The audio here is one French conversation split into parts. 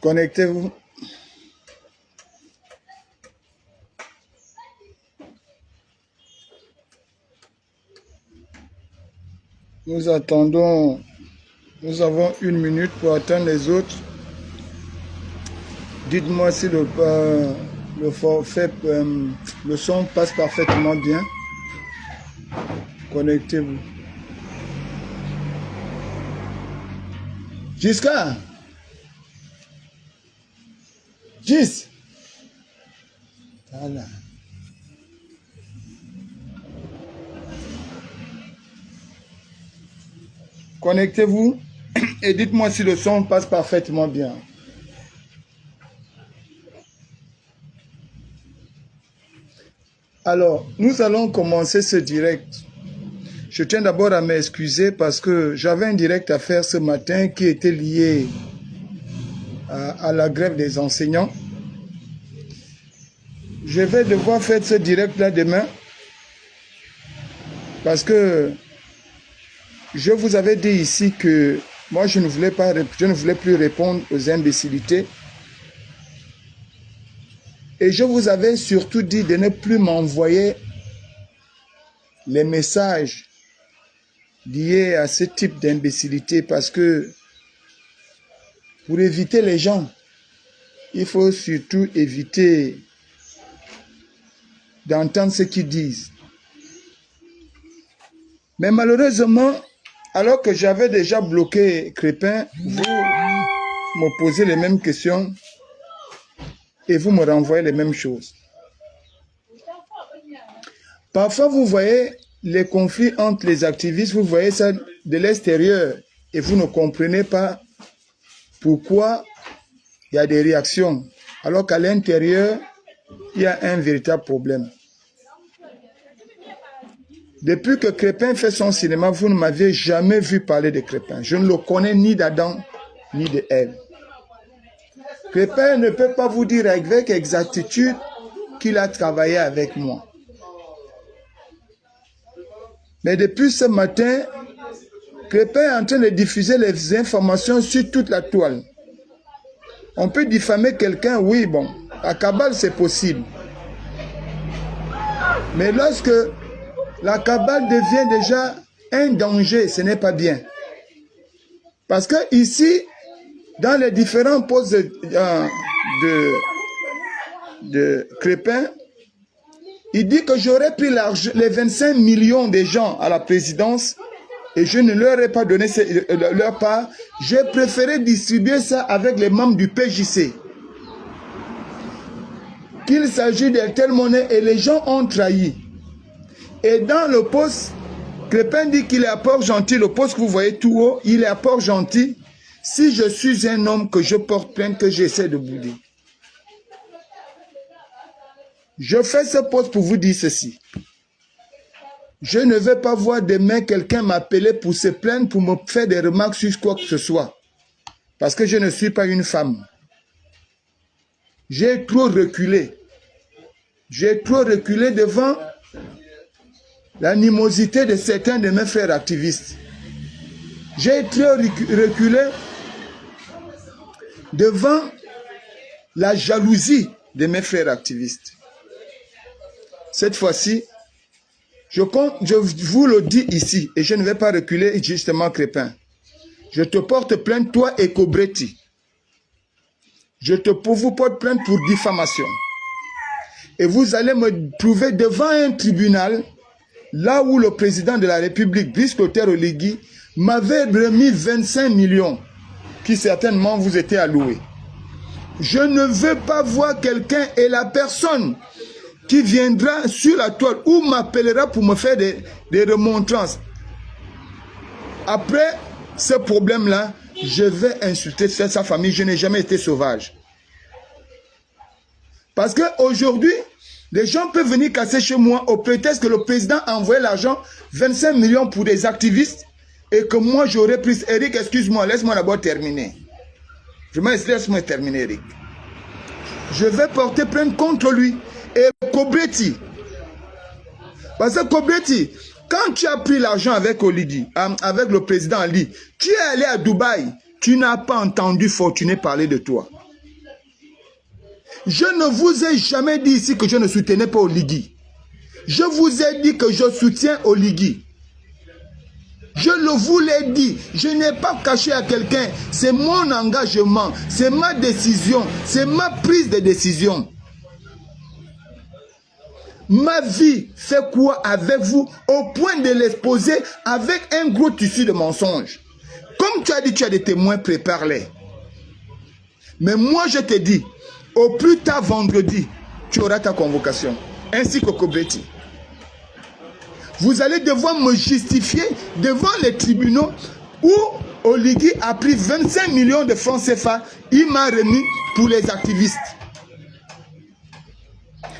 Connectez-vous. Nous attendons, nous avons 1 minute pour attendre les autres. Dites-moi si le son passe parfaitement bien. Connectez-vous. Jusqu'à 10. Voilà. Connectez-vous et dites-moi si le son passe parfaitement bien. Alors, nous allons commencer ce direct. Je tiens d'abord à m'excuser parce que j'avais un direct à faire ce matin qui était lié à la grève des enseignants. Je vais devoir faire ce direct-là demain parce que je vous avais dit ici que moi je ne voulais plus répondre aux imbécilités. Et je vous avais surtout dit de ne plus m'envoyer les messages liés à ce type d'imbécilité parce que pour éviter les gens, il faut surtout éviter d'entendre ce qu'ils disent. Mais malheureusement, alors que j'avais déjà bloqué Crépin, vous me posez les mêmes questions et vous me renvoyez les mêmes choses. Parfois, vous voyez les conflits entre les activistes, vous voyez ça de l'extérieur et vous ne comprenez pas pourquoi il y a des réactions, alors qu'à l'intérieur, il y a un véritable problème. Depuis que Crépin fait son cinéma, vous ne m'aviez jamais vu parler de Crépin. Je ne le connais ni d'Adam, ni de Ève. Crépin ne peut pas vous dire avec exactitude qu'il a travaillé avec moi. Mais depuis ce matin, Crépin est en train de diffuser les informations sur toute la toile. On peut diffamer quelqu'un, oui, bon, à Kabbalah c'est possible. Mais lorsque la Kabbalah devient déjà un danger, ce n'est pas bien. Parce que ici, dans les différents postes de Crépin, il dit que j'aurais pris les 25 millions de gens à la présidence et je ne leur ai pas donné leur part. J'ai préféré distribuer ça avec les membres du PJC. Qu'il s'agit de telle monnaie et les gens ont trahi. Et dans le poste, Crépin dit qu'il est à Port-Gentil, le poste que vous voyez tout haut, il est à Port-Gentil. Si je suis un homme que je porte plainte, que j'essaie de bouder. Je fais ce poste pour vous dire ceci. Je ne vais pas voir demain quelqu'un m'appeler pour se plaindre, pour me faire des remarques sur quoi que ce soit. Parce que je ne suis pas une femme. J'ai trop reculé. J'ai trop reculé devant l'animosité de certains de mes frères activistes. J'ai trop reculé devant la jalousie de mes frères activistes. Cette fois-ci, je vous le dis ici, et je ne vais pas reculer justement Crépin. Je te porte plainte, toi et Cobretti. Vous porte plainte pour diffamation. Et vous allez me prouver devant un tribunal, là où le président de la République, Brice Clotaire Oligui, m'avait remis 25 millions, qui certainement vous étaient alloués. Je ne veux pas voir quelqu'un et la personne qui viendra sur la toile ou m'appellera pour me faire des remontrances. Après ce problème-là, je vais insulter sa famille. Je n'ai jamais été sauvage. Parce qu'aujourd'hui, les gens peuvent venir casser chez moi au prétexte que le président a envoyé l'argent, 25 millions pour des activistes, et que moi j'aurais pris... Eric, excuse-moi, laisse-moi d'abord terminer. Laisse-moi terminer, Eric. Je vais porter plainte contre lui. Et Cobretti. Parce que Cobretti, quand tu as pris l'argent avec Olidi, avec le président Ali, tu es allé à Dubaï, tu n'as pas entendu Fortuné parler de toi. Je ne vous ai jamais dit ici que je ne soutenais pas Oligui. Je vous ai dit que je soutiens Oligui. Je le vous l'ai dit. Je n'ai pas caché à quelqu'un. C'est mon engagement. C'est ma décision. C'est ma prise de décision. Ma vie fait quoi avec vous au point de l'exposer avec un gros tissu de mensonges. Comme tu as dit, tu as des témoins, prépare-les. Mais moi, je te dis, au plus tard vendredi, tu auras ta convocation, ainsi que Kobretti. Vous allez devoir me justifier devant les tribunaux où Oligui a pris 25 millions de francs CFA, il m'a remis pour les activistes.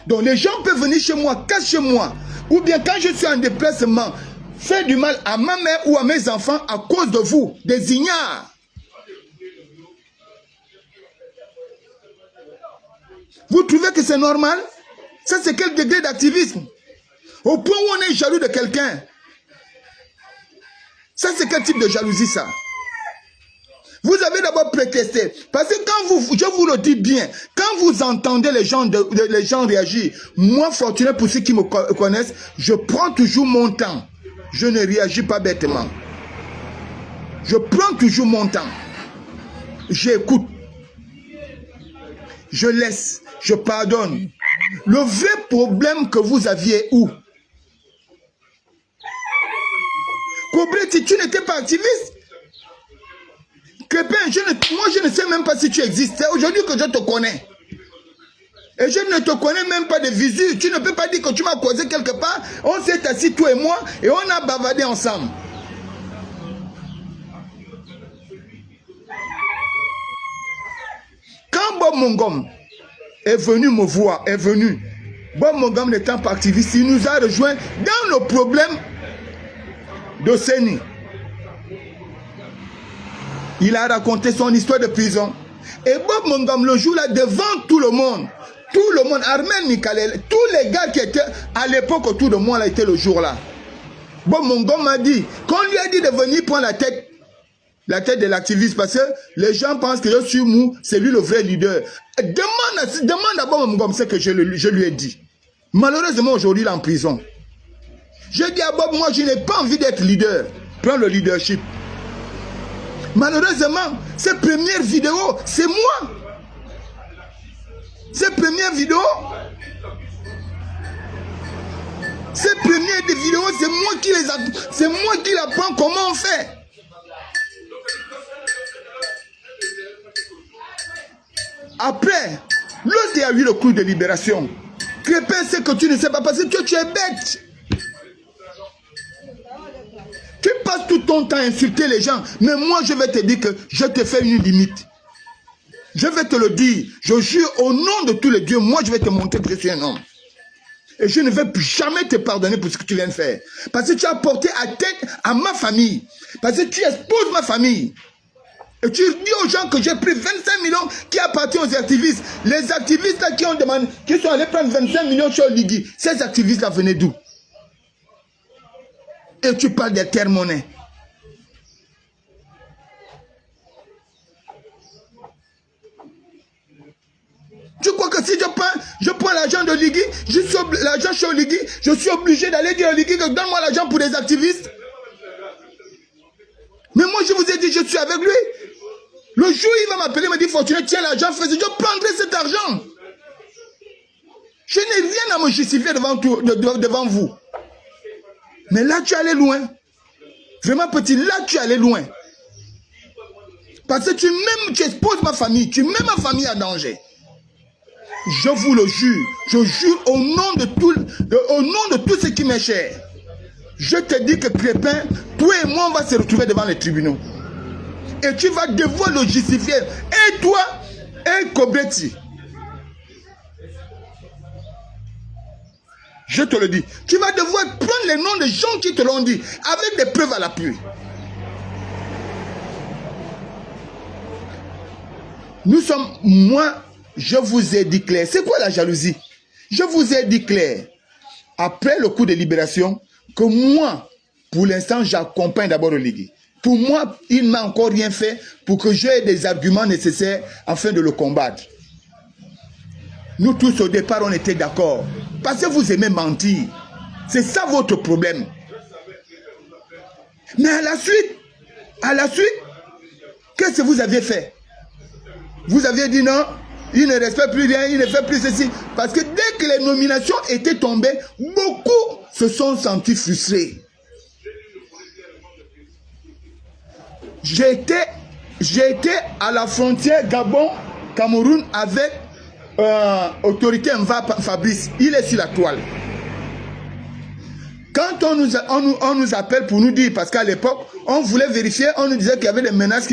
Donc les gens peuvent venir chez moi, cacher moi, ou bien quand je suis en déplacement, faire du mal à ma mère ou à mes enfants à cause de vous, des ignares. Vous trouvez que c'est normal? Ça, c'est quel degré d'activisme? Au point où on est jaloux de quelqu'un. Ça, c'est quel type de jalousie, ça? Vous avez d'abord prétesté. Parce que quand vous, je vous le dis bien, quand vous entendez les gens réagir, moi, fortuné pour ceux qui me connaissent, je prends toujours mon temps. Je ne réagis pas bêtement. Je prends toujours mon temps. J'écoute. Je laisse. Je pardonne. Le vrai problème que vous aviez où? Kobretti, tu n'étais pas activiste? Crépin, moi je ne sais même pas si tu existes. C'est aujourd'hui que je te connais. Et je ne te connais même pas de visu. Tu ne peux pas dire que tu m'as croisé quelque part. On s'est assis, toi et moi, et on a bavardé ensemble. Quand Bob Mongom est venu me voir, Bob Mongom n'étant pas activiste, il nous a rejoint dans le problème de Seni. Il a raconté son histoire de prison. Et Bob Mongom, le jour là, devant tout le monde, Armel Mikalel, tous les gars qui étaient à l'époque autour de moi, là, étaient le jour là. Bob Mongom m'a dit, qu'on lui a dit de venir prendre la tête de l'activiste, parce que les gens pensent que je suis mou, c'est lui le vrai leader. Demande à Bob Mongom ce que je lui ai dit. Malheureusement, aujourd'hui, il est en prison. Je dis à Bob, moi, je n'ai pas envie d'être leader. Prends le leadership. Malheureusement, ces premières vidéos, c'est moi. Ces premières vidéos, c'est moi qui l'apprends comment on fait. Après, lorsqu'il y a eu le coup de libération, Crépin, c'est que tu ne sais pas parce que tu es bête. Tu passes tout ton temps à insulter les gens, mais moi je vais te dire que je te fais une limite. Je vais te le dire, je jure au nom de tous les dieux, moi je vais te montrer que je suis un homme. Et je ne vais plus jamais te pardonner pour ce que tu viens de faire. Parce que tu as porté atteinte à ma famille. Parce que tu exposes ma famille. Et tu dis aux gens que j'ai pris 25 millions qui appartiennent aux activistes. Les activistes là qui ont demandé, qui sont allés prendre 25 millions sur Oligui. Ces activistes là venaient d'où? Et tu parles des terres-monnaies. Tu crois que si je prends l'argent de Oligui, l'argent chez Oligui, je suis obligé d'aller dire à Oligui que donne-moi l'argent pour des activistes? Mais moi je vous ai dit, je suis avec lui. Le jour où il va m'appeler, il me dit, Fortuné, tiens l'argent, je prendrai cet argent. Je n'ai rien à me justifier devant vous. Mais là, tu es allé loin. Vraiment petit, là, tu es allé loin. Parce que tu exposes ma famille, tu mets ma famille à danger. Je vous le jure, je jure au nom de tout ce qui m'est cher. Je te dis que Crépin, toi et moi, on va se retrouver devant les tribunaux. Et tu vas devoir le justifier. Et toi, et Kobretti. Je te le dis. Tu vas devoir prendre les noms des gens qui te l'ont dit, avec des preuves à l'appui. Nous sommes, moi, je vous ai dit clair. C'est quoi la jalousie? Je vous ai dit clair. Après le coup de libération, que moi, pour l'instant, j'accompagne d'abord Oligui. Pour moi, il n'a encore rien fait pour que j'aie des arguments nécessaires afin de le combattre. Nous tous au départ, on était d'accord. Parce que vous aimez mentir. C'est ça votre problème. Mais à la suite, qu'est-ce que vous avez fait? Vous aviez dit non, il ne respecte plus rien, il ne fait plus ceci. Parce que dès que les nominations étaient tombées, beaucoup se sont sentis frustrés. J'ai été à la frontière Gabon-Cameroun avec autorité Mva Fabrice. Il est sur la toile. Quand on nous appelle pour nous dire, parce qu'à l'époque, on voulait vérifier, on nous disait qu'il y avait des menaces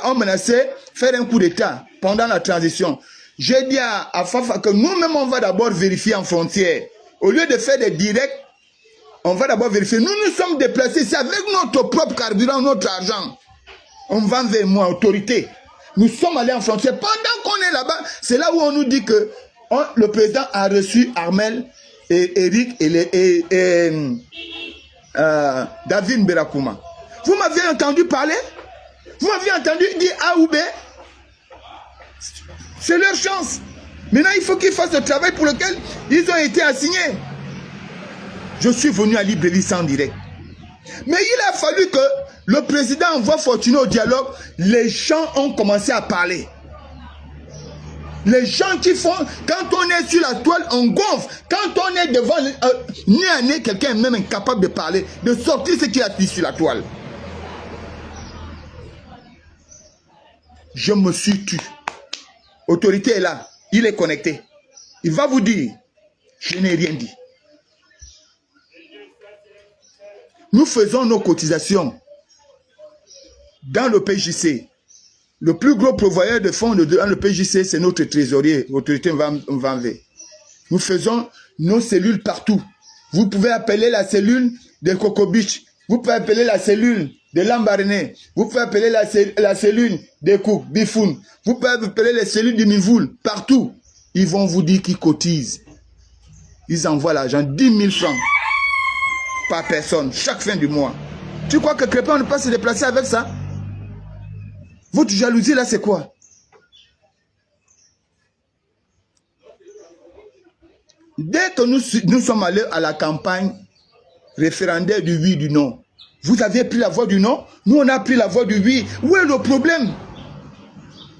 on menaçait faire un coup d'État pendant la transition. J'ai dit à Fafa que nous-mêmes, on va d'abord vérifier en frontière. Au lieu de faire des directs, on va d'abord vérifier. Nous nous sommes déplacés ici avec notre propre carburant, notre argent. On va vers moi, autorité. Nous sommes allés en frontière. Pendant qu'on est là-bas, c'est là où on nous dit que le président a reçu Armel et Eric et David Mberakouma. Vous m'aviez entendu parler? Vous m'aviez entendu dire A ou B? C'est leur chance. Maintenant, il faut qu'ils fassent le travail pour lequel ils ont été assignés. Je suis venu à Libreville en direct. Mais il a fallu que le président envoie Fortuné au dialogue. Les gens ont commencé à parler. Les gens qui font, quand on est sur la toile, on gonfle. Quand on est devant, nez à nez, quelqu'un est même incapable de parler, de sortir ce qu'il a dit sur la toile. Je me suis tué. Autorité est là, il est connecté. Il va vous dire, je n'ai rien dit. Nous faisons nos cotisations dans le PJC. Le plus gros pourvoyeur de fonds dans le PJC, c'est notre trésorier, l'autorité Mvanvé. Nous faisons nos cellules partout. Vous pouvez appeler la cellule de Kokobich. Vous pouvez appeler la cellule de Lambaréné. Vous pouvez appeler la cellule de Kouk, Bifoun. Vous pouvez appeler les cellules du Mivoul. Partout. Ils vont vous dire qu'ils cotisent. Ils envoient l'argent, 10 000 francs par personne, chaque fin du mois. Tu crois que Crépin ne peut pas se déplacer avec ça? Votre jalousie là, c'est quoi? Dès que nous sommes allés à la campagne référendaire du oui, du non, vous aviez pris la voie du non, nous on a pris la voie du oui. Où est le problème?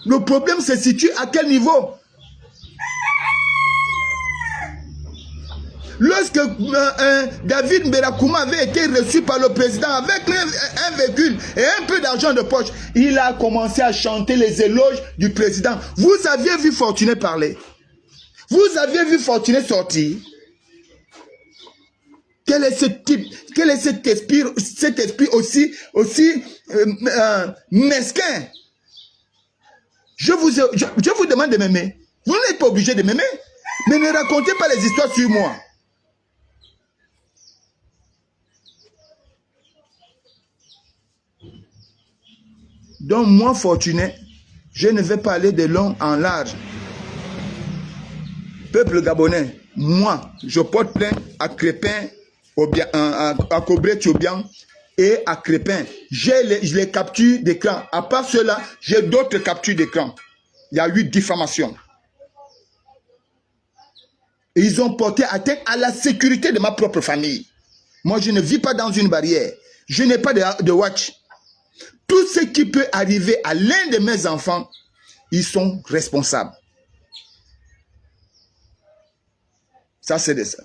Le problème se situe à quel niveau? Lorsque David Mberakouma avait été reçu par le président avec un véhicule et un peu d'argent de poche, il a commencé à chanter les éloges du président. Vous aviez vu Fortuné parler? Vous aviez vu Fortuné sortir? Quel est ce type, quel est cet esprit aussi mesquin? Je vous demande de m'aimer. Vous n'êtes pas obligé de m'aimer, mais ne racontez pas les histoires sur moi. Donc moi, Fortuné, je ne vais pas aller de long en large. Peuple gabonais, moi, je porte plainte à Crépin, à Kobré Thiobian et à Crépin. J'ai les captures d'écran. À part cela, j'ai d'autres captures d'écran. Il y a eu diffamation. Et ils ont porté atteinte à la sécurité de ma propre famille. Moi, je ne vis pas dans une barrière. Je n'ai pas de watch. Tout ce qui peut arriver à l'un de mes enfants, ils sont responsables. Ça, c'est de ça.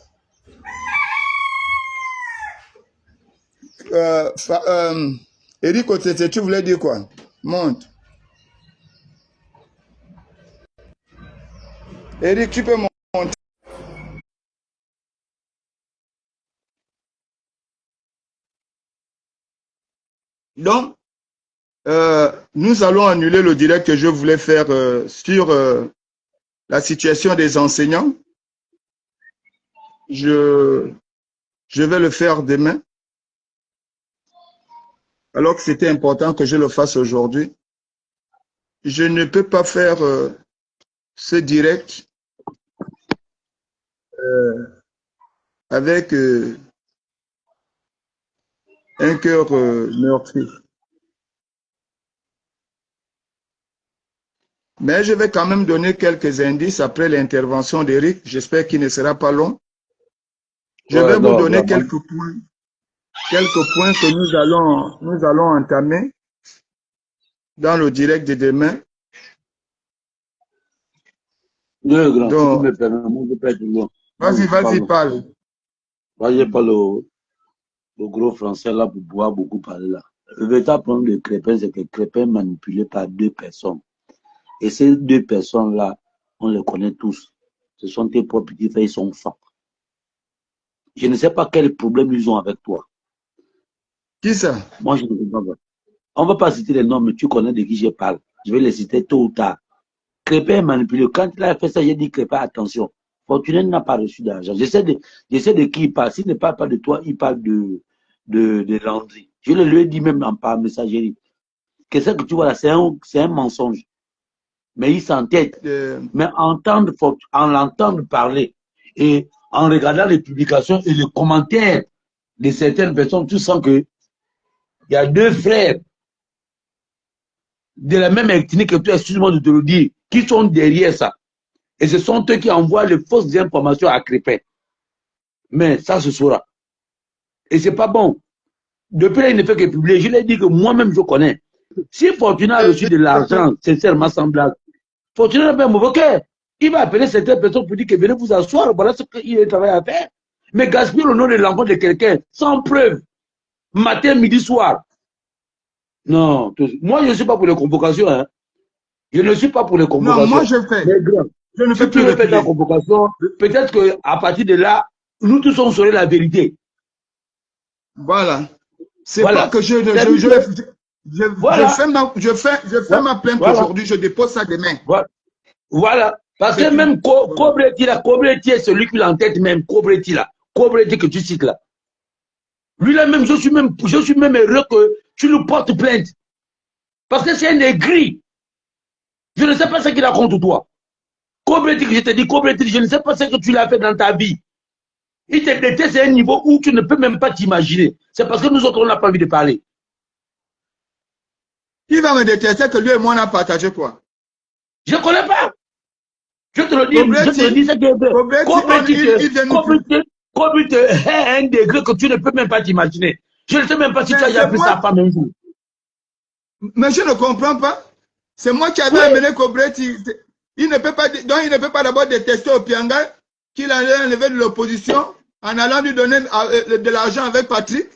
Eric, tu voulais dire quoi? Monte. Eric, tu peux monter. Donc, nous allons annuler le direct que je voulais faire sur la situation des enseignants. Je vais le faire demain. Alors que c'était important que je le fasse aujourd'hui. Je ne peux pas faire ce direct avec un cœur meurtri. Mais je vais quand même donner quelques indices après l'intervention d'Éric. J'espère qu'il ne sera pas long. Je vais vous donner quelques points que nous allons entamer dans le direct de demain. Non, grand, si tu me permets, moi, je peux être loin. Vas-y, parle. Moi, je parle le gros français là pour pouvoir beaucoup parler là. Le véritable problème de Crépin, c'est que Crépin est manipulé par deux personnes. Et ces deux personnes-là, on les connaît tous. Ce sont tes propres petits frères, ils sont forts. Je ne sais pas quel problème ils ont avec toi. Qui ça? Moi, je ne sais pas. On ne va pas citer les noms, mais tu connais de qui je parle. Je vais les citer tôt ou tard. Crépin est manipulé. Quand il a fait ça, j'ai dit Crépin, attention. Fortuné n'a pas reçu d'argent. J'essaie de qui il parle. S'il ne parle pas de toi, il parle de Landry. Je le lui ai dit même par messagerie. Qu'est-ce que tu vois là? C'est un mensonge. Mais il s'entête. Mais en l'entendre parler et en regardant les publications et les commentaires de certaines personnes, tu sens que il y a deux frères de la même ethnie que toi, excuse-moi de te le dire, qui sont derrière ça. Et ce sont eux qui envoient les fausses informations à Crépin. Mais ça se saura. Et c'est pas bon. Depuis là, il ne fait que publier. Je l'ai dit que moi-même, je connais. Si Fortuna a reçu de l'argent, sincèrement semblable, Fortuna n'a pas un mauvais cœur. Il va appeler certaines personnes pour dire que venez vous asseoir, voilà ce qu'il travaille à faire. Mais gaspiller le nom de l'enfant de quelqu'un, sans preuve, matin, midi, soir. Non, moi je ne suis pas pour les convocations. Hein. Je ne suis pas pour les convocations. Non, moi je fais. Je ne fais plus de la convocation. Peut-être qu'à partir de là, nous tous on saurait la vérité. Voilà. C'est pas que je fais ma plainte aujourd'hui, je dépose ça demain. Voilà. Parce que même Cobretti est celui qui l'entête même, Cobretti que tu cites là. Lui là même, je suis même heureux que tu lui portes plainte. Parce que c'est un aigri. Je ne sais pas ce qu'il a contre toi. Cobretti, je te dis, Cobretti, je ne sais pas ce que tu l'as fait dans ta vie. Il te déteste à un niveau où tu ne peux même pas t'imaginer. C'est parce que nous autres, on n'a pas envie de parler. Il va me détester que lui et moi, on a partagé quoi? Je ne connais pas. Je te le dis, c'est que Cobretti est un degré que tu ne peux même pas t'imaginer. Je ne sais même pas si tu as déjà pris sa femme un jour. Mais je ne comprends pas. C'est moi qui avais amené Cobretti. Il ne peut pas d'abord détester Opianga qu'il a enlevé de l'opposition en allant lui donner de l'argent avec Patrick.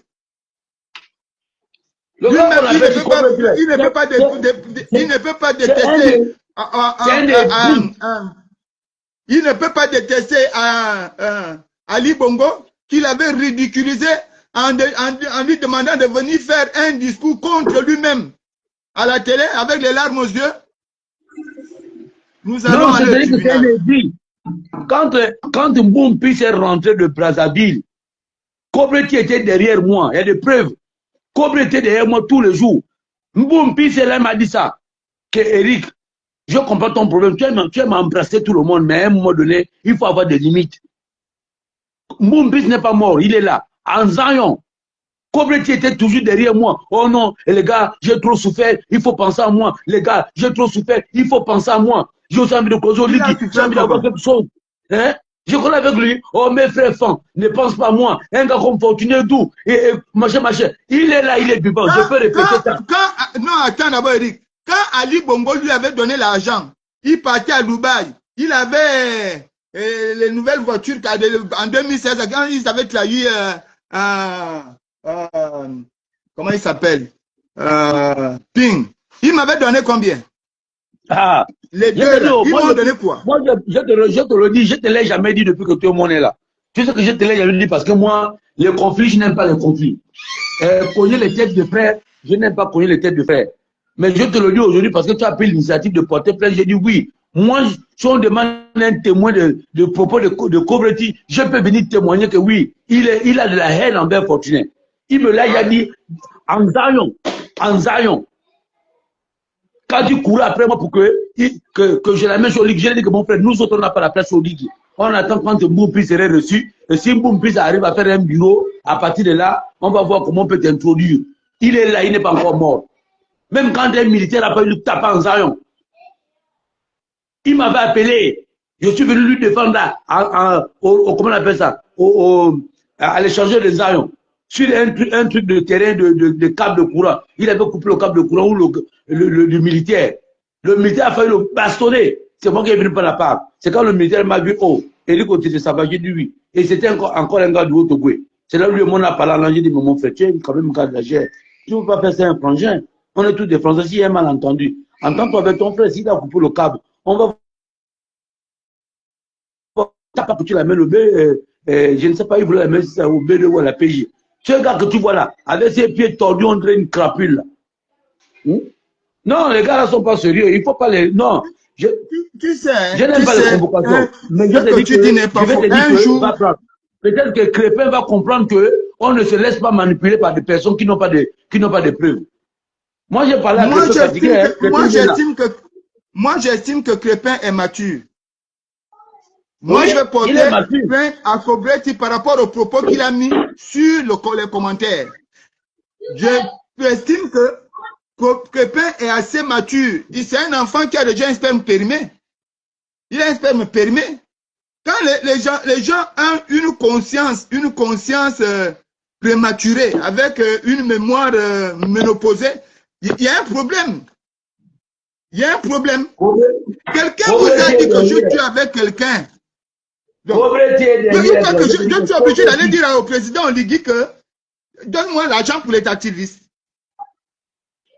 Il ne peut pas détester. Il ne peut pas détester Ali Bongo qu'il avait ridiculisé en lui demandant de venir faire un discours contre lui-même à la télé avec les larmes aux yeux. Nous allons aller au tribunal. Quand Mboumpi s'est rentré de Brazzaville, Cobretti était derrière moi. Il y a des preuves. Cobretti était derrière moi tous les jours. Mboumpi, c'est là m'a dit ça. Que Eric, je comprends ton problème. Tu aimes embrasser tout le monde, mais à un moment donné, il faut avoir des limites. Mboumpi n'est pas mort, il est là. En Zion, Cobretti était toujours derrière moi. Oh non, et les gars, j'ai trop souffert, il faut penser à moi. Les gars, j'ai trop souffert, il faut penser à moi. J'ai aussi envie de causer au lit, j'ai envie d'avoir quelque chose. Hein? Je connais avec lui, oh mes frères fins, ne pense pas à moi. Un gars comme Fortuné Dou, et machin. Il est là, il est vivant, je peux répéter ça. Non, attends d'abord, Eric. Quand Ali Bongo lui avait donné l'argent, il partait à Dubaï. Il avait les nouvelles voitures en 2016, quand ils avaient trahi comment il s'appelle? Ping. Il m'avait donné combien? Ah, les deux, ils m'ont donné quoi? Moi, je te le dis, je ne te l'ai jamais dit depuis que tout le monde est là. Tu sais que je te l'ai jamais dit parce que moi, les conflits, je n'aime pas les conflits. Cogner les têtes de frères, je n'aime pas cogner les têtes de frères. Mais je te le dis aujourd'hui parce que tu as pris l'initiative de porter plainte. J'ai dit oui. Moi, si on demande un témoin de propos de Cobretti, je peux venir témoigner que oui, il a de la haine envers Fortuné. Il me l'a dit en Zion. Quand il courait après moi pour que je la mette sur Ligue, j'ai dit que mon frère, nous autres, on n'a pas la place sur Ligue. On attend quand Mboumpi serait reçu. Et si Mboumpi arrive à faire un bureau, à partir de là, on va voir comment on peut t'introduire. Il est là, il n'est pas encore mort. Même quand un militaire a pas eu le tape en Zion. Il m'avait appelé. Je suis venu lui défendre comment on appelle ça, à l'échangeur des armes. Sur un truc de terrain de câble de courant. Il avait coupé le câble de courant ou le militaire. Le militaire a failli le bastonner. C'est moi qui ai venu par la part. C'est quand le militaire m'a vu, oh, Eric Otis, ça va, j'ai dit oui. Et c'était encore un gars du Haut-Togo. C'est là où lui, on a parlé en langue, j'ai dit, mais mon frère, tu es quand même un gars de la chair. Tu ne veux pas faire ça un frangin. On est tous des Français. S'il y a un malentendu, entends-toi avec ton frère, s'il a coupé le câble, on va. Tu n'as pas foutu la main au B, je ne sais pas, il voulait la main au B2 ou à la PJ. Ce gars que tu vois là, avec ses pieds tordus, on dirait une crapule là. Non, les gars là ne sont pas sérieux. Il ne faut pas les. Non. Tu sais, je n'aime pas les convocations. Mais je te dis que je vais te dire un jour. Peut-être que Crépin va comprendre qu'on ne se laisse pas manipuler par des personnes qui n'ont pas de preuves. Moi, j'ai parlé à Crépin. Moi, j'estime que Crépin est mature. Moi, je vais porter plainte à Kobretti par rapport aux propos qu'il a mis sur les commentaires. J'estime que Crépin est assez mature. C'est un enfant qui a déjà un sperme périmé. Il a un sperme périmé. Quand les gens ont une conscience prématurée, avec une mémoire ménopausée, il y a un problème. Il y a un problème. Quelqu'un vous a dit que je tue avec quelqu'un. Je suis obligé d'aller dire au président Oligui que donne-moi l'argent pour les activistes.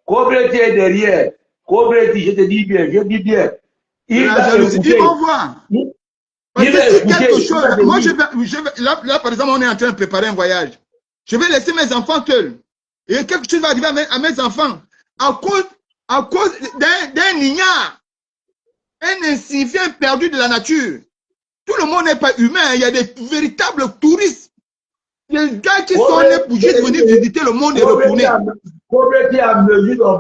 Kobretti est derrière. Kobretti, je te dis bien, je dis bien. Ils vont voir. Parce que si quelque chose, moi là par exemple, on est en train de préparer un voyage. Je vais laisser mes enfants seuls. Et quelque chose va arriver à mes enfants. À cause d'un ignare, un insignifiant perdu de la nature. Tout le monde n'est pas humain. Il y a des véritables touristes. Des gars qui sont nés pour juste venir visiter le monde et retourner. Kobretti a mesure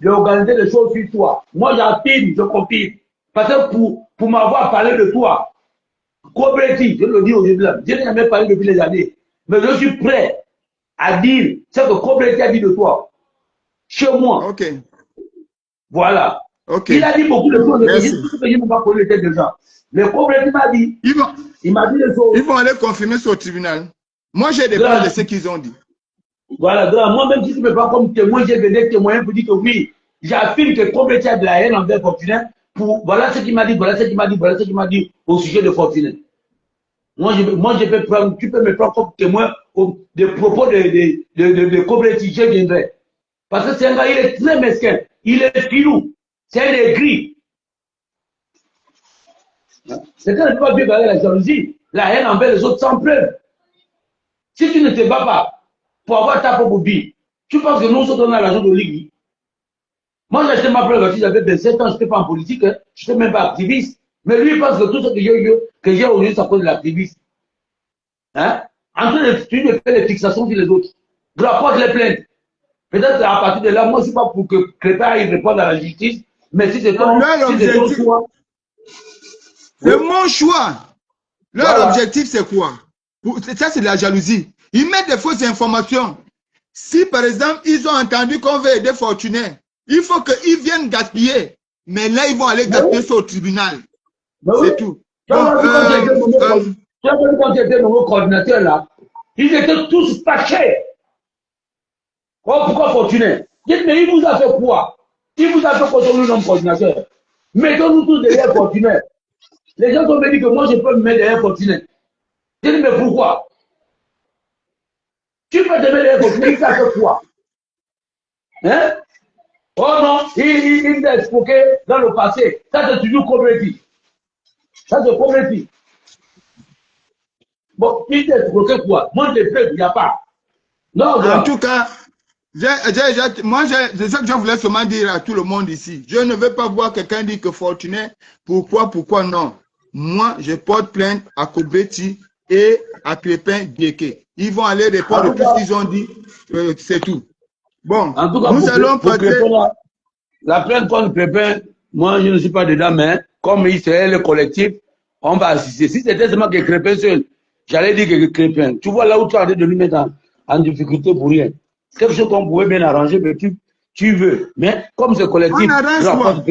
d'organiser les choses sur toi. Moi, j'affirme, je confirme. Parce que pour m'avoir parlé de toi, Kobretti, je le dis aujourd'hui, je n'ai jamais parlé depuis les années. Mais je suis prêt à dire ce que Kobretti a dit de toi. Chez moi. Ok. Voilà. Okay. Il a dit beaucoup de choses. Je ne vais pas poser les têtes de gens. Mais Kobretti m'a dit. Il m'a dit des choses. Ils vont aller confirmer sur le tribunal. Moi, j'ai des preuves de ce qu'ils ont dit. Voilà, moi-même, si tu ne me prends comme témoin, j'ai des témoins pour dire que oui, j'affirme que Kobretti a de la haine envers Fortuné. Voilà ce qu'il m'a dit, voilà ce qu'il m'a dit, voilà ce qu'il m'a dit au sujet de Fortuné. Moi, je peux prendre, tu peux me prendre comme témoin des propos de Kobretti, je viendrai. Parce que c'est un gars, il est très mesquin, il est filou, c'est un aigri. C'est quand il ne peut pas vivre avec la jalousie, la haine envers les autres sans preuve. Si tu ne te bats pas pour avoir ta propre vie, tu penses que nous sommes dans l'argent de Ligue. Moi, j'ai acheté ma preuve, si j'avais 27 ans, je n'étais pas en politique, hein, je n'étais même pas activiste. Mais lui, il pense que tout ce que j'ai aujourd'hui, ça cause de l'activisme. Hein? En train de faire les fixations sur les autres. Je rapporte les plaintes. Peut-être à partir de là, moi, je ne suis pas pour que Crépin réponde à la justice, mais si c'est ton choix. C'est mon choix. Leur objectif, c'est quoi? Ça, c'est de la jalousie. Ils mettent des fausses informations. Si, par exemple, ils ont entendu qu'on veut aider Fortuné, il faut qu'ils viennent gaspiller. Mais là, ils vont aller gaspiller sur le tribunal. C'est tout. Tu as vu quand j'étais nouveau coordinateur là, ils étaient tous fâchés. Oh, pourquoi Fortuné? Dites, mais il vous a fait quoi? Il vous a fait quoi sur le nom coordinateur? Mettons-nous tous derrière Fortuné. Les gens ont dit que moi, je peux me mettre derrière Fortuné. Je dis, mais pourquoi? Tu peux te mettre derrière Fortuné, il t'a fait quoi? Hein? Oh non, il t'a expliqué dans le passé. Ça, c'est toujours Kobretti. Ça, c'est Kobretti. Bon, il t'a expliqué quoi? Moi, je fais, il n'y a pas. Non, en tout cas, moi, c'est ça que je voulais seulement dire à tout le monde ici. Je ne veux pas voir quelqu'un dire que Fortuné, pourquoi non? Moi, je porte plainte à Kobretti et à Crépin Diéké. Ils vont aller répondre tout ce qu'ils ont dit, c'est tout. Bon, en tout cas, nous allons passer... La plainte contre Crépin, moi, je ne suis pas dedans, mais comme c'est le collectif, on va assister. Si c'était seulement que Crépin seul, j'allais dire que Crépin. Tu vois là où tu as de lui mettre en difficulté pour rien. Quelque chose qu'on pouvait bien arranger, mais tu veux. Mais comme c'est collectif, on arrange quoi?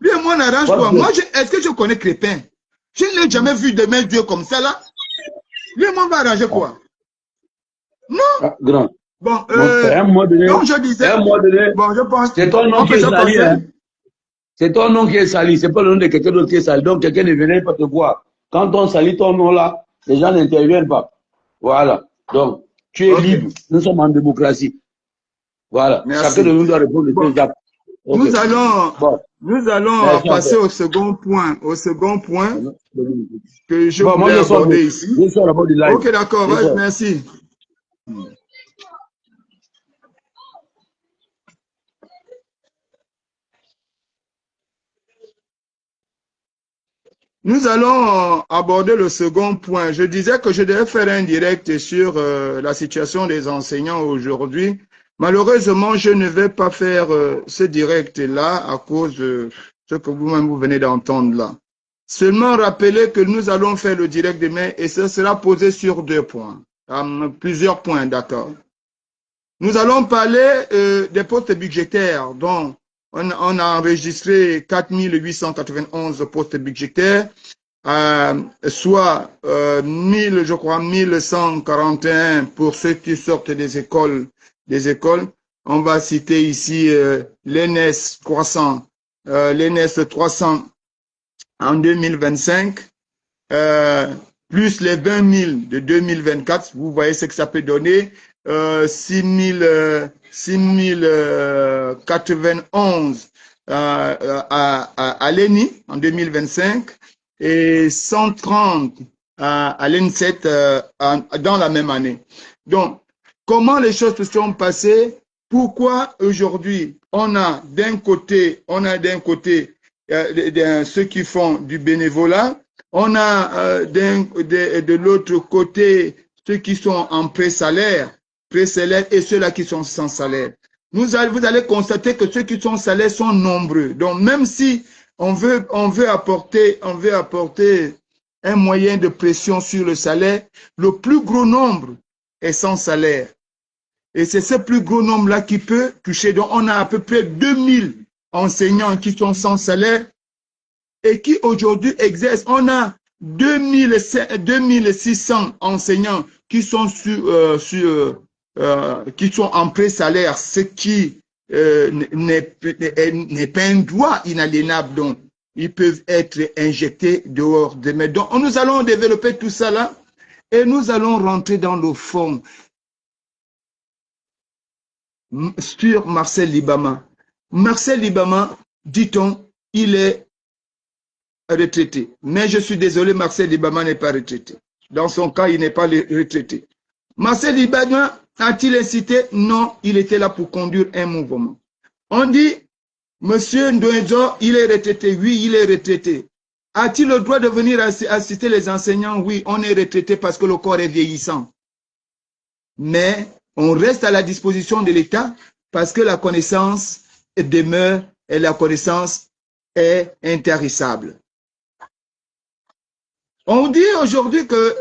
Lui et moi, on arrange quoi? Moi, est-ce que je connais Crépin? Je ne l'ai jamais vu de mes dieux comme ça, là. Lui et moi, on va arranger quoi? Non. Ah, grand. Bon, Mon frère, à un moment donné, donc je disais, bon, je pense, c'est ton nom qui est sali, hein. C'est ton nom qui est sali, c'est pas le nom de quelqu'un d'autre qui est sali. Donc, quelqu'un ne venait pas te voir. Quand on salit ton nom là, les gens n'interviennent pas. Voilà. Donc, tu es libre. Nous sommes en démocratie. Voilà. Merci. Chacun de nous doit répondre de ses actes. Nous allons passer au second point. Que je voulais aborder ici. Ok, d'accord. Merci. Nous allons aborder le second point. Je disais que je devais faire un direct sur la situation des enseignants aujourd'hui. Malheureusement, je ne vais pas faire ce direct-là à cause de ce que vous-même vous venez d'entendre là. Seulement rappeler que nous allons faire le direct demain et ce sera posé sur 2 points. Plusieurs points, d'accord. Nous allons parler des postes budgétaires dont on a enregistré 4891 postes budgétaires, soit 1141 pour ceux qui sortent des écoles. On va citer ici l'ENS 300, l'ENS 300 en 2025, plus les 20 000 de 2024. Vous voyez ce que ça peut donner. 6091 à l'ENI en 2025 et 130 à l'ENSET dans la même année. Donc, comment les choses se sont passées? Pourquoi aujourd'hui on a d'un côté ceux qui font du bénévolat, on a de l'autre côté ceux qui sont en pré-salaire et ceux-là qui sont sans salaire. Vous allez constater que ceux qui sont salaires sont nombreux. Donc, même si on veut apporter un moyen de pression sur le salaire, le plus gros nombre est sans salaire. Et c'est ce plus gros nombre-là qui peut toucher. Donc, on a à peu près 2000 enseignants qui sont sans salaire et qui aujourd'hui exercent. On a 2600 enseignants qui sont qui sont en pré-salaire, ce qui n'est pas un droit inaliénable. Donc, ils peuvent être injectés dehors de mes. Donc, nous allons développer tout ça là et nous allons rentrer dans le fond sur Marcel Libama. Marcel Libama, dit-on, il est retraité. Mais je suis désolé, Marcel Libama n'est pas retraité. Dans son cas, il n'est pas retraité. Marcel Libama a-t-il incité? Non, il était là pour conduire un mouvement. On dit, Monsieur Ndoenzo, il est retraité. Oui, il est retraité. A-t-il le droit de venir assister les enseignants? Oui, on est retraité parce que le corps est vieillissant. Mais on reste à la disposition de l'État parce que la connaissance demeure et la connaissance est intarissable. On dit aujourd'hui que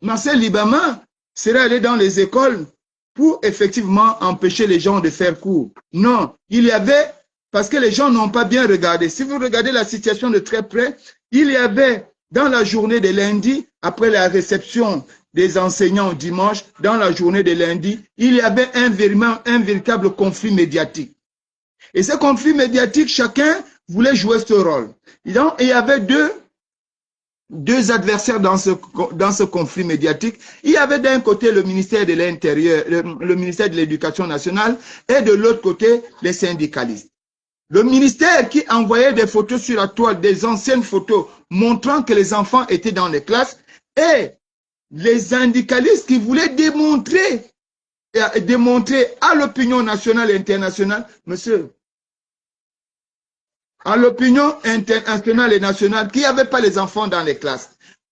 Marcel Libama serait allé dans les écoles pour effectivement empêcher les gens de faire cours. Non, il y avait, parce que les gens n'ont pas bien regardé. Si vous regardez la situation de très près, il y avait dans la journée de lundi, après la réception des enseignants dimanche, dans la journée de lundi, il y avait un véritable conflit médiatique. Et ce conflit médiatique, chacun voulait jouer ce rôle. Donc, il y avait deux adversaires dans ce conflit médiatique. Il y avait d'un côté le ministère de l'Intérieur, le ministère de l'Éducation nationale, et de l'autre côté, les syndicalistes. Le ministère qui envoyait des photos sur la toile, des anciennes photos montrant que les enfants étaient dans les classes, et les syndicalistes qui voulaient démontrer à l'opinion nationale et internationale, monsieur, à l'opinion internationale et nationale qu'il n'y avait pas les enfants dans les classes.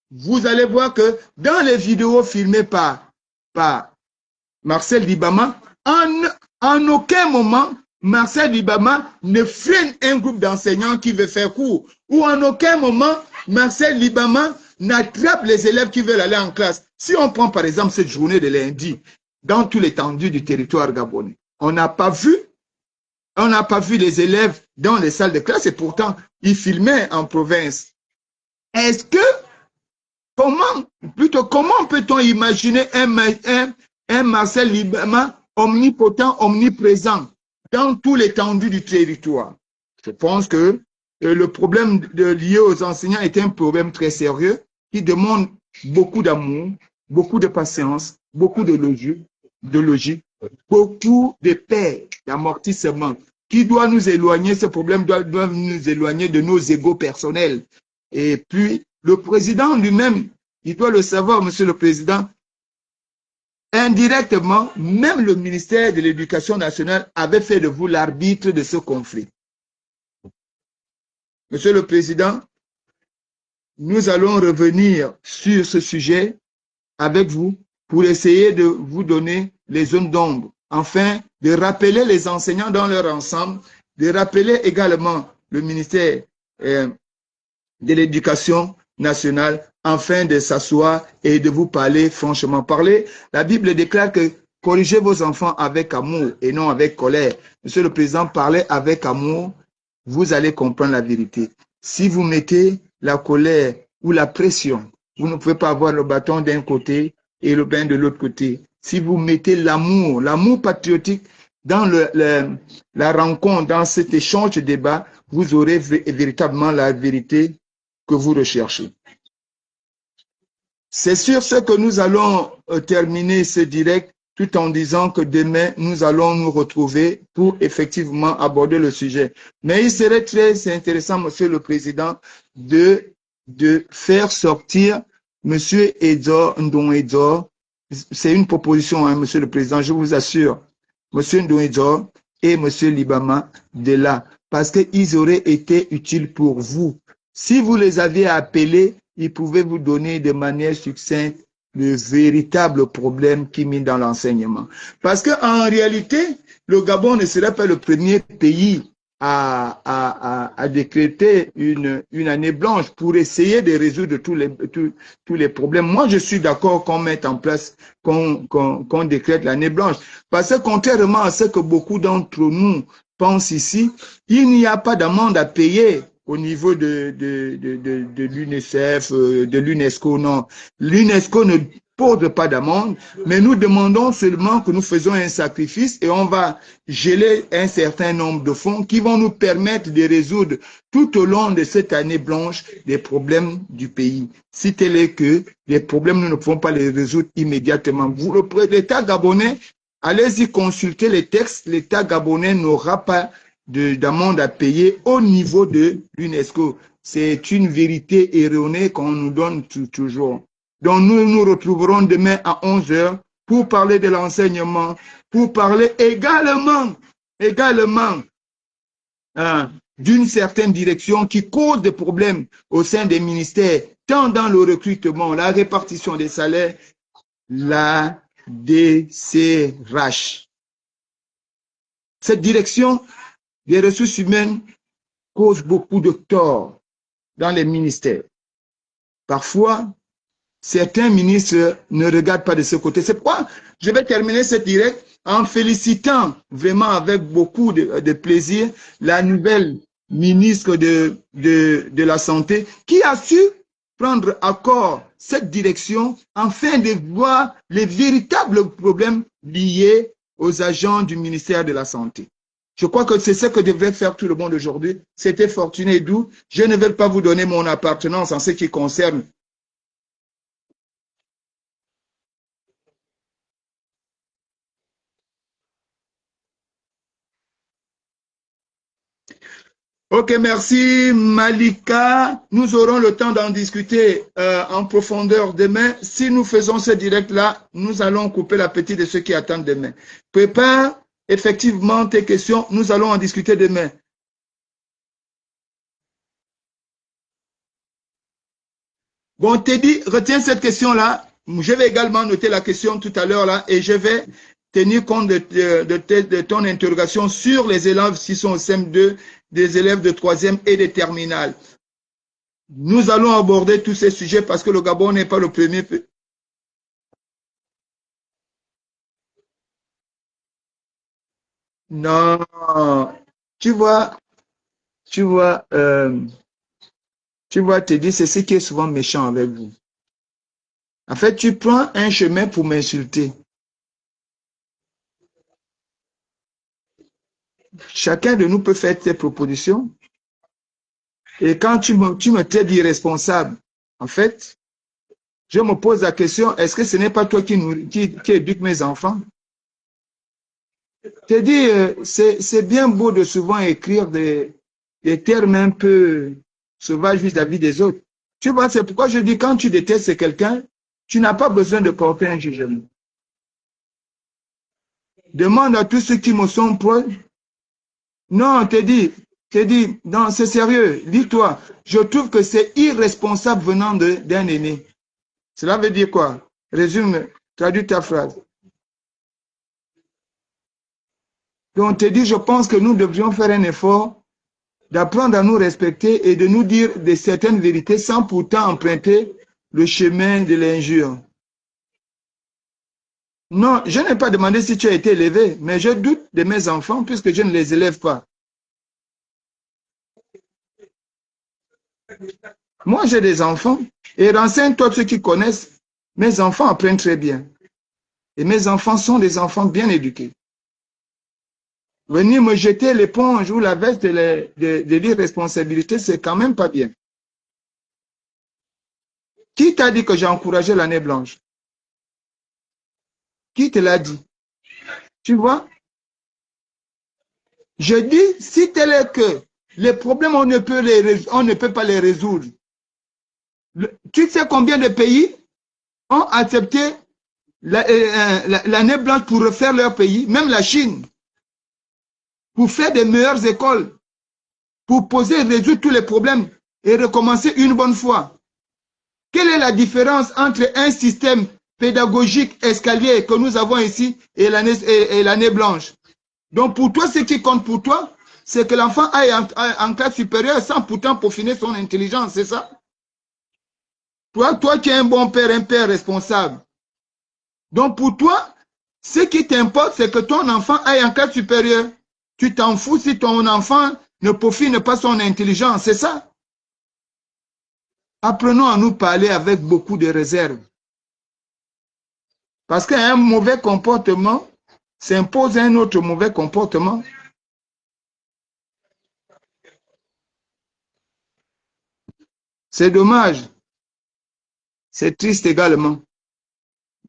Vous allez voir que dans les vidéos filmées par Marcel Libama, en aucun moment, Marcel Libama ne freine un groupe d'enseignants qui veut faire cours. Ou en aucun moment, Marcel Libama n'attrape les élèves qui veulent aller en classe. Si on prend par exemple cette journée de lundi, dans tout l'étendue du territoire gabonais, on n'a pas vu les élèves dans les salles de classe et pourtant, ils filmaient en province. Est-ce que, comment peut-on imaginer un Marcel Libama omnipotent, omniprésent dans tout l'étendue du territoire? Je pense que le problème lié aux enseignants est un problème très sérieux qui demande beaucoup d'amour, beaucoup de patience, beaucoup de logique, beaucoup de paix, d'amortissement, qui doit nous éloigner, ce problème doit nous éloigner de nos égos personnels. Et puis, le président lui-même, il doit le savoir, monsieur le président, indirectement, même le ministère de l'Éducation nationale avait fait de vous l'arbitre de ce conflit. Monsieur le Président, nous allons revenir sur ce sujet avec vous pour essayer de vous donner les zones d'ombre, afin de rappeler les enseignants dans leur ensemble, de rappeler également le ministère de l'Éducation nationale, afin de s'asseoir et de vous parler franchement. La Bible déclare que corrigez vos enfants avec amour et non avec colère. Monsieur le Président, parlez avec amour, vous allez comprendre la vérité. Si vous mettez la colère ou la pression, vous ne pouvez pas avoir le bâton d'un côté et le bain de l'autre côté. Si vous mettez l'amour patriotique dans la rencontre, dans cet échange de débat, vous aurez véritablement la vérité que vous recherchez. C'est sur ce que nous allons terminer ce direct, tout en disant que demain, nous allons nous retrouver pour effectivement aborder le sujet. Mais il serait très intéressant, Monsieur le Président, de faire sortir Monsieur Ndong Edor. C'est une proposition, hein, Monsieur le Président, je vous assure. Monsieur Ndong Edor et Monsieur Libama de là, parce qu'ils auraient été utiles pour vous. Si vous les aviez appelés, ils pouvaient vous donner de manière succincte le véritable problème qui mine dans l'enseignement. Parce qu'en réalité, le Gabon ne serait pas le premier pays à décréter une année blanche pour essayer de résoudre tous les problèmes. Moi, je suis d'accord qu'on mette en place, qu'on décrète l'année blanche. Parce que contrairement à ce que beaucoup d'entre nous pensent ici, il n'y a pas d'amende à payer au niveau de l'UNICEF, de l'UNESCO, non. L'UNESCO ne pose pas d'amende, mais nous demandons seulement que nous faisons un sacrifice et on va geler un certain nombre de fonds qui vont nous permettre de résoudre tout au long de cette année blanche les problèmes du pays. Si tel est que les problèmes, nous ne pouvons pas les résoudre immédiatement. L'État gabonais, allez-y consulter les textes, l'État gabonais n'aura pas d'amende à payer au niveau de l'UNESCO. C'est une vérité erronée qu'on nous donne toujours. Donc nous nous retrouverons demain à 11 h pour parler de l'enseignement, pour parler également d'une certaine direction qui cause des problèmes au sein des ministères, tant dans le recrutement, la répartition des salaires, la DCRH. Cette direction des ressources humaines cause beaucoup de tort dans les ministères. Parfois, certains ministres ne regardent pas de ce côté. C'est pourquoi je vais terminer ce direct en félicitant vraiment avec beaucoup de plaisir la nouvelle ministre de la Santé qui a su prendre à corps cette direction afin de voir les véritables problèmes liés aux agents du ministère de la Santé. Je crois que c'est ce que devrait faire tout le monde aujourd'hui. C'était Fortuné Edou. Je ne vais pas vous donner mon appartenance en ce qui concerne Ok, merci Malika. Nous aurons le temps d'en discuter en profondeur demain. Si nous faisons ce direct-là, nous allons couper l'appétit de ceux qui attendent demain. Prépare effectivement tes questions. Nous allons en discuter demain. Bon, Teddy, retiens cette question-là. Je vais également noter la question tout à l'heure là et je vais tenir compte de ton interrogation sur les élèves qui sont au CM2, des élèves de 3e et de terminale. Nous allons aborder tous ces sujets parce que le Gabon n'est pas le premier. Non, tu vois, tu vois, Teddy, c'est ce qui est souvent méchant avec vous. En fait, tu prends un chemin pour m'insulter. Chacun de nous peut faire ses propositions. Et quand tu me traites d'irresponsable, en fait, je me pose la question, est-ce que ce n'est pas toi qui éduque mes enfants? Teddy, c'est bien beau de souvent écrire des termes un peu sauvages vis-à-vis des autres. Tu vois, c'est pourquoi je dis, quand tu détestes quelqu'un, tu n'as pas besoin de porter un jugement. Demande à tous ceux qui me sont proches. Non, Teddy, non, c'est sérieux. Dis-toi, je trouve que c'est irresponsable venant d'un aîné. Cela veut dire quoi? Résume, traduis ta phrase. Donc, Teddy, je pense que nous devrions faire un effort d'apprendre à nous respecter et de nous dire de certaines vérités sans pourtant emprunter le chemin de l'injure. Non, je n'ai pas demandé si tu as été élevé, mais je doute de mes enfants puisque je ne les élève pas. Moi, j'ai des enfants et renseigne-toi ceux qui connaissent. Mes enfants apprennent très bien. Et mes enfants sont des enfants bien éduqués. Venir me jeter l'éponge ou la veste de l'irresponsabilité, c'est quand même pas bien. Qui t'a dit que j'ai encouragé l'année blanche? Qui te l'a dit? Tu vois? Je dis, si tel est que les problèmes, on ne peut pas les résoudre. Tu sais combien de pays ont accepté l'année blanche pour refaire leur pays, même la Chine, pour faire des meilleures écoles, pour poser et résoudre tous les problèmes et recommencer une bonne fois. Quelle est la différence entre un système pédagogique escalier que nous avons ici et l'année blanche? Donc pour toi, ce qui compte pour toi, c'est que l'enfant aille en classe supérieure sans pourtant peaufiner son intelligence, c'est ça? Toi qui es un bon père, un père responsable. Donc pour toi, ce qui t'importe, c'est que ton enfant aille en classe supérieure. Tu t'en fous si ton enfant ne peaufine pas son intelligence, c'est ça? Apprenons à nous parler avec beaucoup de réserve. Parce qu'un mauvais comportement s'impose un autre mauvais comportement. C'est dommage. C'est triste également.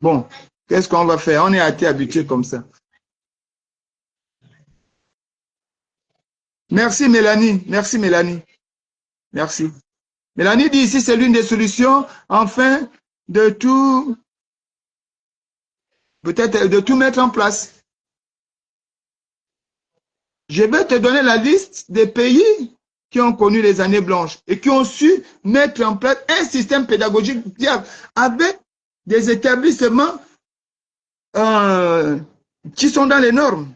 Bon, qu'est-ce qu'on va faire? On est été habitué comme ça. Merci Mélanie. Merci Mélanie. Merci. Mélanie dit ici, c'est l'une des solutions, enfin, de tout, peut-être de tout mettre en place. Je vais te donner la liste des pays qui ont connu les années blanches et qui ont su mettre en place un système pédagogique avec des établissements qui sont dans les normes.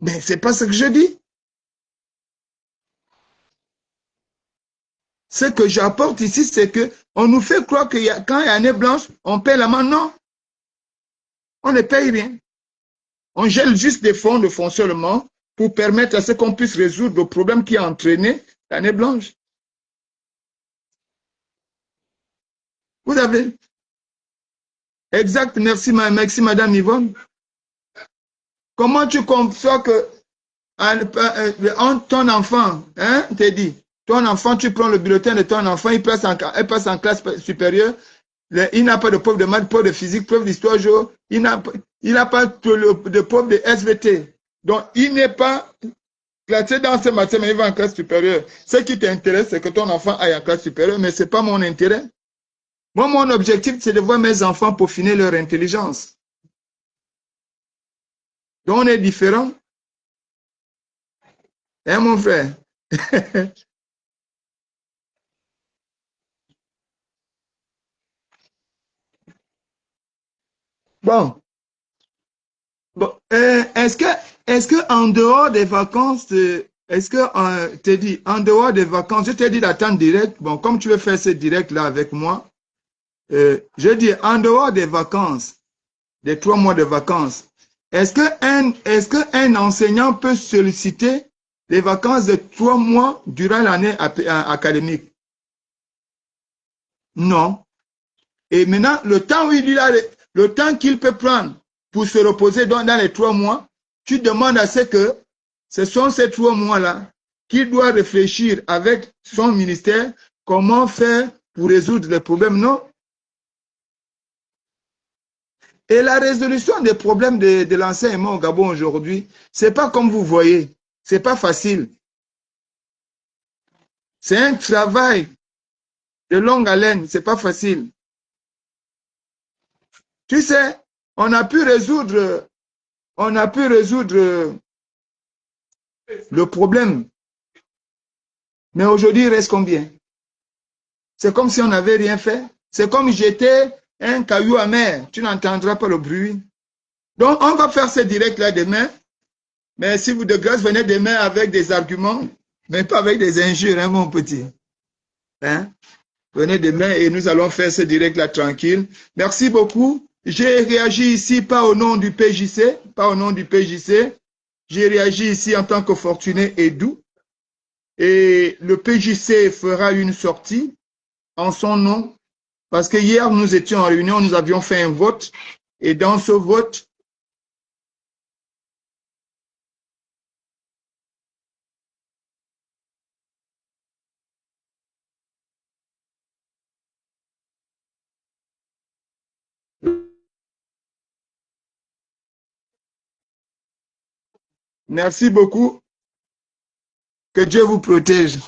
Mais ce n'est pas ce que je dis. Ce que j'apporte ici, c'est qu'on nous fait croire que quand il y a année blanche, on paie la main. Non. On ne paye rien. On gèle juste des fonds de fonctionnement pour permettre à ce qu'on puisse résoudre le problème qui a entraîné l'année blanche. Vous avez? Exact. Merci Madame Yvonne. Comment tu conçois que ton enfant, hein, t'es dit, ton enfant, tu prends le bulletin de ton enfant, il passe en classe supérieure, il n'a pas de preuve de maths, preuve de physique, preuve d'histoire, il n'a pas de preuve de SVT. Donc, il n'est pas classé dans ce matière, mais il va en classe supérieure. Ce qui t'intéresse, c'est que ton enfant aille en classe supérieure, mais ce n'est pas mon intérêt. Moi, mon objectif, c'est de voir mes enfants peaufiner leur intelligence. Donc, on est différents. Hein, mon frère? Bon, est-ce que en dehors des vacances, est-ce que t'es dit en dehors des vacances, je t'ai dit d'attendre direct. Bon, comme tu veux faire ce direct là avec moi, je dis en dehors des vacances, des 3 mois de vacances, est-ce qu'un enseignant peut solliciter les vacances de 3 mois durant l'année académique. Non. Et maintenant, le temps où le temps qu'il peut prendre pour se reposer dans les 3 mois, tu demandes à ce que ce sont ces 3 mois-là qu'il doit réfléchir avec son ministère comment faire pour résoudre les problèmes. Non. Et la résolution des problèmes de l'enseignement au Gabon aujourd'hui, ce n'est pas comme vous voyez, ce n'est pas facile. C'est un travail de longue haleine, ce n'est pas facile. Tu sais, on a pu résoudre le problème. Mais aujourd'hui, il reste combien? C'est comme si on n'avait rien fait. C'est comme jeter un caillou à mer. Tu n'entendras pas le bruit. Donc, on va faire ce direct-là demain. Mais si vous de grâce venez demain avec des arguments, mais pas avec des injures, hein, mon petit. Hein? Venez demain et nous allons faire ce direct-là tranquille. Merci beaucoup. J'ai réagi ici pas au nom du PJC, pas au nom du PJC. J'ai réagi ici en tant que Fortuné et Doux. Et le PJC fera une sortie en son nom. Parce que hier, nous étions en réunion, nous avions fait un vote. Et dans ce vote, merci beaucoup. Que Dieu vous protège.